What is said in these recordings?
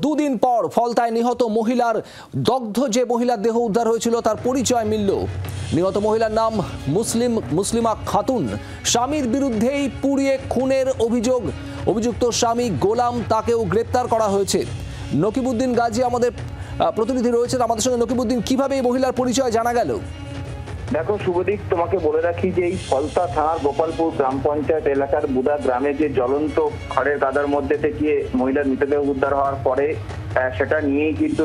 দুদিন পর ফলতায় নিহত মহিলার দগ্ধ যে মহিলার দেহ উদ্ধার হয়েছিল তার পরিচয় মিলল। নিহত মহিলার নাম মুসলিমা খাতুন। স্বামীর বিরুদ্ধেই পুড়িয়ে খুনের অভিযুক্ত স্বামী গোলাম, তাকেও গ্রেপ্তার করা হয়েছে। নকিবউদ্দিন গাজী আমাদের প্রতিনিধি রয়েছেন আমাদের সঙ্গে। নকিবউদ্দিন, কিভাবে এই মহিলার পরিচয় জানা গেল? দেখো শুভদীপ, তোমাকে বলে রাখি যে এই ফলতা থানার গোপালপুর গ্রাম পঞ্চায়েত এলাকার বুদা গ্রামে যে জ্বলন্ত খড়ের গাদার মধ্যে থেকে মহিলার মৃতদেহ উদ্ধার হওয়ার পরে সেটা নিয়েই কিন্তু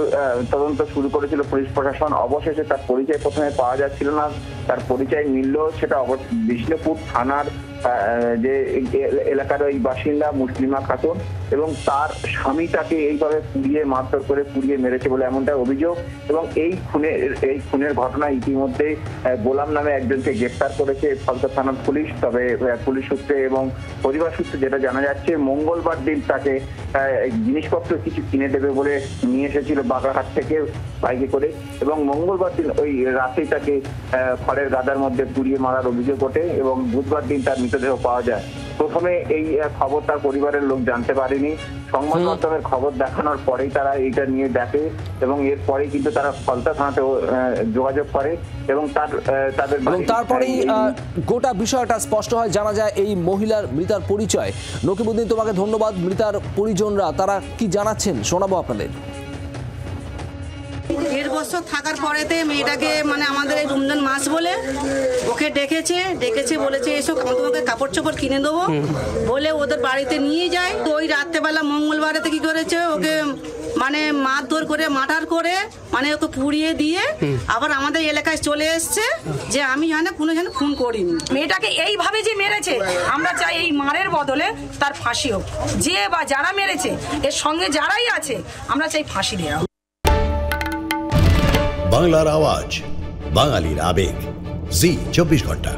তদন্ত শুরু করেছিল পুলিশ প্রশাসন। অবশেষে তার পরিচয় প্রথমে পাওয়া যাচ্ছিল না, তার পরিচয় মিলল। সেটা বিষ্ণুপুর থানার যে এলাকার ওই বাসিন্দা মুসলিমা খাতুন, এবং তার স্বামী তাকে এইভাবে পুড়িয়ে মারধর করে পুড়িয়ে মেরেছে বলে এমনটা অভিযোগ। এবং এই খুনের ঘটনা ইতিমধ্যে গোলাম নামে একজনকে গ্রেপ্তার করেছে ফলতা থানার পুলিশ। তবে পুলিশ সূত্রে এবং পরিবার সূত্রে যেটা জানা যাচ্ছে, মঙ্গলবার দিন তাকে জিনিসপত্র কিছু কিনে দেবে বলে নিয়ে এসেছিল বাগারহাট থেকে বাইকে করে, এবং মঙ্গলবার দিন ওই রাতেই তাকে খড়ের গাদার মধ্যে পুড়িয়ে মারার অভিযোগ ওঠে এবং বুধবার দিন তার মৃতদেহ পাওয়া যায়। প্রথমে এই খবর তার পরিবারের লোক জানতে পারেনি। সংবাদ মাধ্যমের খবর দেখানোর পরেই তারা এইটা নিয়ে দেখে এবং এরপরেই কিন্তু তারা ফলতা থানাতে যোগাযোগ করে এবং তারপরেই গোটা বিষয়টা স্পষ্ট হয়, জানা যায় এই মহিলার মৃতার পরিচয়। নকিবউদ্দিন, তোমাকে ধন্যবাদ। মৃতার পরিজনরা তারা কি জানাচ্ছেন শোনাবো আপনাদের। 1.5 বছর থাকার পরেতে মেয়েটাকে আমাদের এই রমজান মাস বলে ওকে ডেকেছে বলেছে এসো তোমাকে কাপড় চোপড় কিনে দেবো বলে ওদের বাড়িতে নিয়ে যায়। তো ওই রাত্রেবেলা মঙ্গলবারেতে কি করেছে, ওকে মারধর করে মার্ডার করে ওকে পুড়িয়ে দিয়ে আবার আমাদের এলাকায় চলে এসছে যে আমি কোনো খুন করিনি। মেয়েটাকে এইভাবে যে মেরেছে, আমরা চাই এই মারের বদলে তার ফাঁসি হোক। যে বা যারা মেরেছে এর সঙ্গে যারাই আছে আমরা চাই ফাঁসি দেওয়া। বাংলার আওয়াজ, বাঙালির আবেগ, জি 24 ঘন্টা।